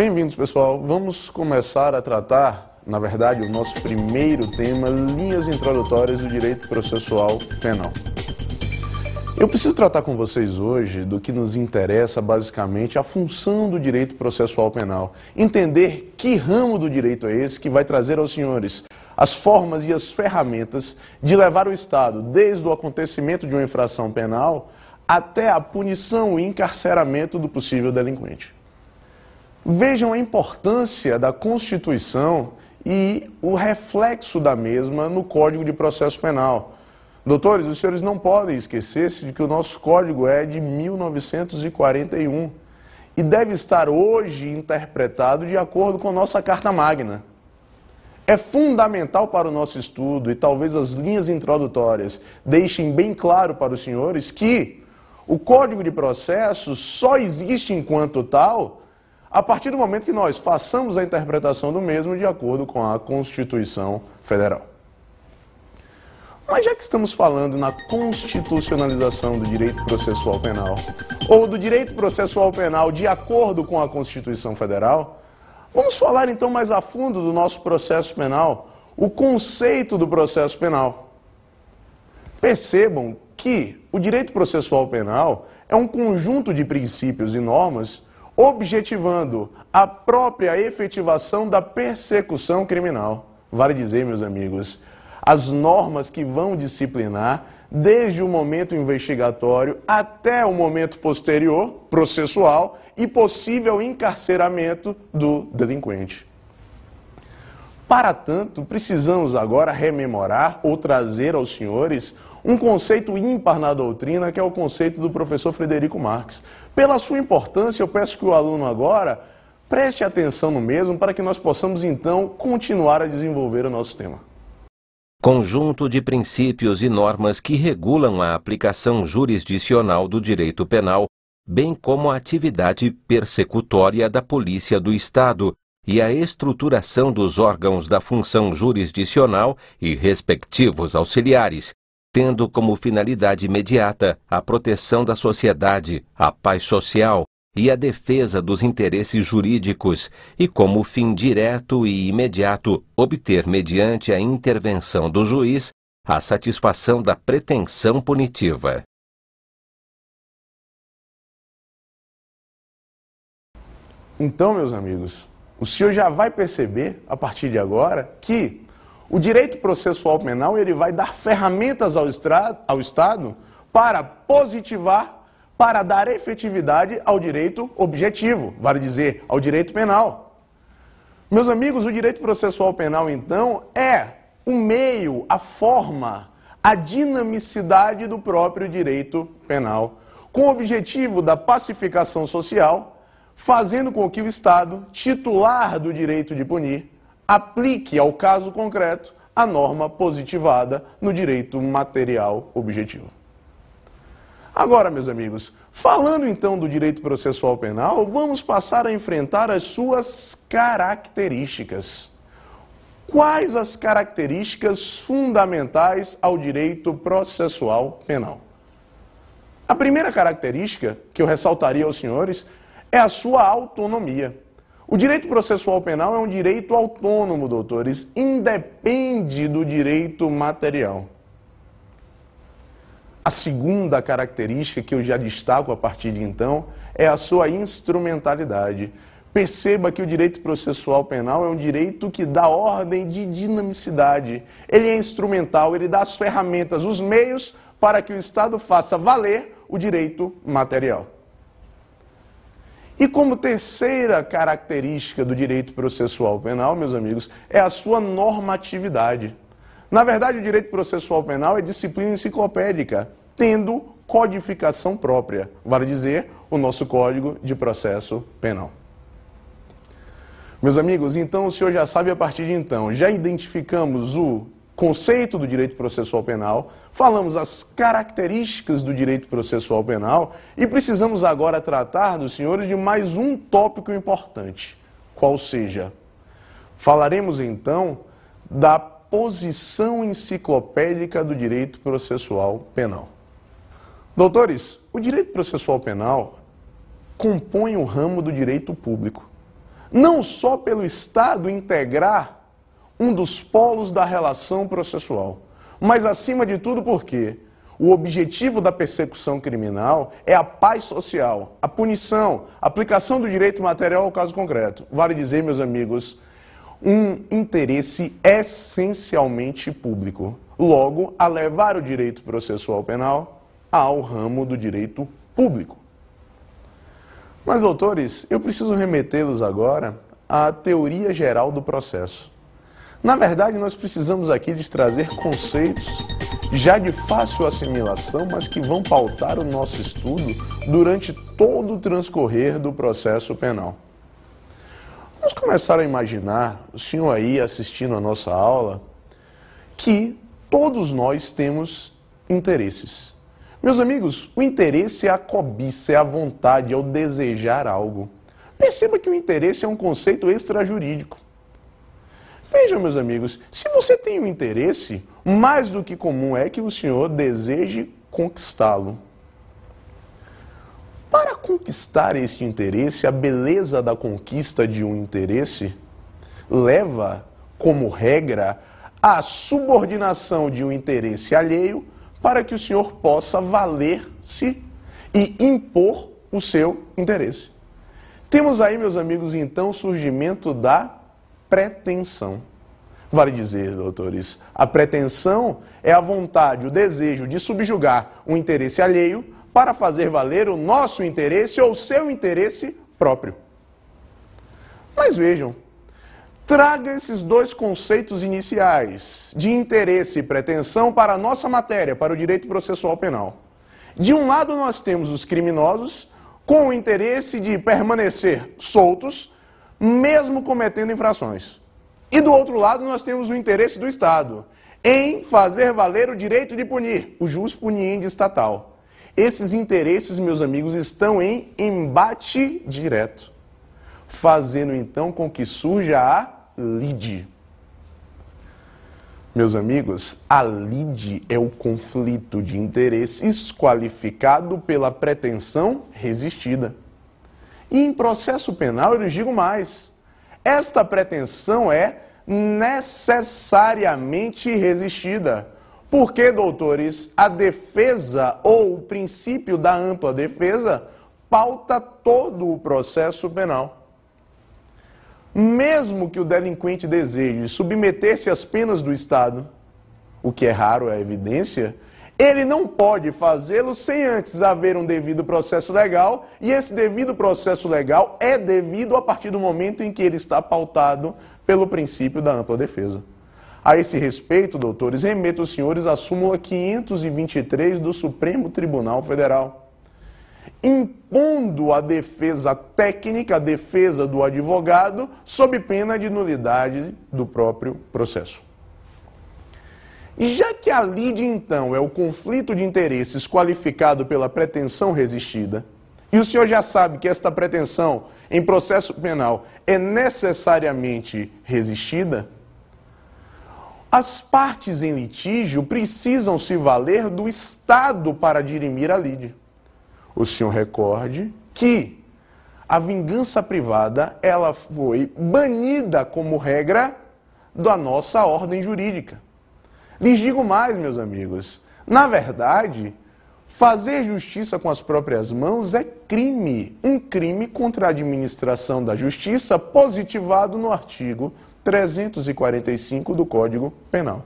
Bem-vindos, pessoal. Vamos começar a tratar, na verdade, o nosso primeiro tema, linhas introdutórias do direito processual penal. Eu preciso tratar com vocês hoje do que nos interessa, basicamente, a função do direito processual penal. Entender que ramo do direito é esse que vai trazer aos senhores as formas e as ferramentas de levar o Estado, desde o acontecimento de uma infração penal até a punição e encarceramento do possível delinquente. Vejam a importância da Constituição e o reflexo da mesma no Código de Processo Penal. Doutores, os senhores não podem esquecer-se de que o nosso código é de 1941 e deve estar hoje interpretado de acordo com nossa Carta Magna. É fundamental para o nosso estudo e talvez as linhas introdutórias deixem bem claro para os senhores que o Código de Processo só existe enquanto tal a partir do momento que nós façamos a interpretação do mesmo de acordo com a Constituição Federal. Mas já que estamos falando na constitucionalização do direito processual penal, ou do direito processual penal de acordo com a Constituição Federal, vamos falar então mais a fundo do nosso processo penal, o conceito do processo penal. Percebam que o direito processual penal é um conjunto de princípios e normas objetivando a própria efetivação da persecução criminal. Vale dizer, meus amigos, as normas que vão disciplinar desde o momento investigatório até o momento posterior, processual, e possível encarceramento do delinquente. Para tanto, precisamos agora rememorar ou trazer aos senhores um conceito ímpar na doutrina, que é o conceito do professor Frederico Marx. Pela sua importância, eu peço que o aluno agora preste atenção no mesmo para que nós possamos então continuar a desenvolver o nosso tema. Conjunto de princípios e normas que regulam a aplicação jurisdicional do direito penal, bem como a atividade persecutória da Polícia do Estado e a estruturação dos órgãos da função jurisdicional e respectivos auxiliares, tendo como finalidade imediata a proteção da sociedade, a paz social e a defesa dos interesses jurídicos, e como fim direto e imediato obter, mediante a intervenção do juiz, a satisfação da pretensão punitiva. Então, meus amigos, o senhor já vai perceber, a partir de agora, que o direito processual penal ele vai dar ferramentas ao Estado para positivar, para dar efetividade ao direito objetivo, vale dizer, ao direito penal. Meus amigos, o direito processual penal, então, é o meio, a forma, a dinamicidade do próprio direito penal, com o objetivo da pacificação social, fazendo com que o Estado, titular do direito de punir, aplique ao caso concreto a norma positivada no direito material objetivo. Agora, meus amigos, falando então do direito processual penal, vamos passar a enfrentar as suas características. Quais as características fundamentais ao direito processual penal? A primeira característica que eu ressaltaria aos senhores é a sua autonomia. O direito processual penal é um direito autônomo, doutores, independe do direito material. A segunda característica que eu já destaco a partir de então é a sua instrumentalidade. Perceba que o direito processual penal é um direito que dá ordem de dinamicidade. Ele é instrumental, ele dá as ferramentas, os meios para que o Estado faça valer o direito material. E como terceira característica do direito processual penal, meus amigos, é a sua normatividade. Na verdade, o direito processual penal é disciplina enciclopédica, tendo codificação própria, vale dizer, o nosso Código de Processo Penal. Meus amigos, então o senhor já sabe a partir de então, já identificamos o conceito do direito processual penal, falamos as características do direito processual penal e precisamos agora tratar dos senhores de mais um tópico importante, qual seja, falaremos então da posição enciclopédica do direito processual penal. Doutores, o direito processual penal compõe o ramo do direito público. não só pelo Estado integrar um dos polos da relação processual, mas acima de tudo porque o objetivo da persecução criminal é a paz social, a punição, a aplicação do direito material ao caso concreto. Vale dizer, meus amigos, um interesse essencialmente público. Logo, a levar o direito processual penal ao ramo do direito público. Mas, doutores, eu preciso remetê-los agora à teoria geral do processo. Na verdade, nós precisamos aqui de trazer conceitos já de fácil assimilação, mas que vão pautar o nosso estudo durante todo o transcorrer do processo penal. Vamos começar a imaginar, o senhor aí assistindo a nossa aula, que todos nós temos interesses. Meus amigos, o interesse é a cobiça, é a vontade, é o desejar algo. Perceba que o interesse é um conceito extrajurídico. Vejam, meus amigos, se você tem um interesse, mais do que comum é que o senhor deseje conquistá-lo. Para conquistar este interesse, a beleza da conquista de um interesse leva, como regra, à subordinação de um interesse alheio para que o senhor possa valer-se e impor o seu interesse. Temos aí, meus amigos, então, o surgimento da pretensão. Vale dizer, doutores, a pretensão é a vontade, o desejo de subjugar um interesse alheio para fazer valer o nosso interesse ou seu interesse próprio. Mas vejam, traga esses dois conceitos iniciais de interesse e pretensão para a nossa matéria, para o direito processual penal. De um lado nós temos os criminosos com o interesse de permanecer soltos, mesmo cometendo infrações. E do outro lado nós temos o interesse do Estado em fazer valer o direito de punir, o jus puniendi estatal. Esses interesses, meus amigos, estão em embate direto, fazendo então com que surja a lide. Meus amigos, a lide é o conflito de interesses qualificado pela pretensão resistida. E em processo penal, eu lhes digo mais, esta pretensão é necessariamente resistida. Porque, doutores, a defesa ou o princípio da ampla defesa pauta todo o processo penal. Mesmo que o delinquente deseje submeter-se às penas do Estado, o que é raro, é evidência, ele não pode fazê-lo sem antes haver um devido processo legal, e esse devido processo legal é devido a partir do momento em que ele está pautado pelo princípio da ampla defesa. A esse respeito, doutores, remeto os senhores à súmula 523 do Supremo Tribunal Federal, impondo a defesa técnica, a defesa do advogado, sob pena de nulidade do próprio processo. Já que a lide, então, é o conflito de interesses qualificado pela pretensão resistida, e o senhor já sabe que esta pretensão em processo penal é necessariamente resistida, as partes em litígio precisam se valer do Estado para dirimir a lide. O senhor recorde que a vingança privada ela foi banida como regra da nossa ordem jurídica. Lhes digo mais, meus amigos, na verdade, fazer justiça com as próprias mãos é crime, um crime contra a administração da justiça positivado no artigo 345 do Código Penal.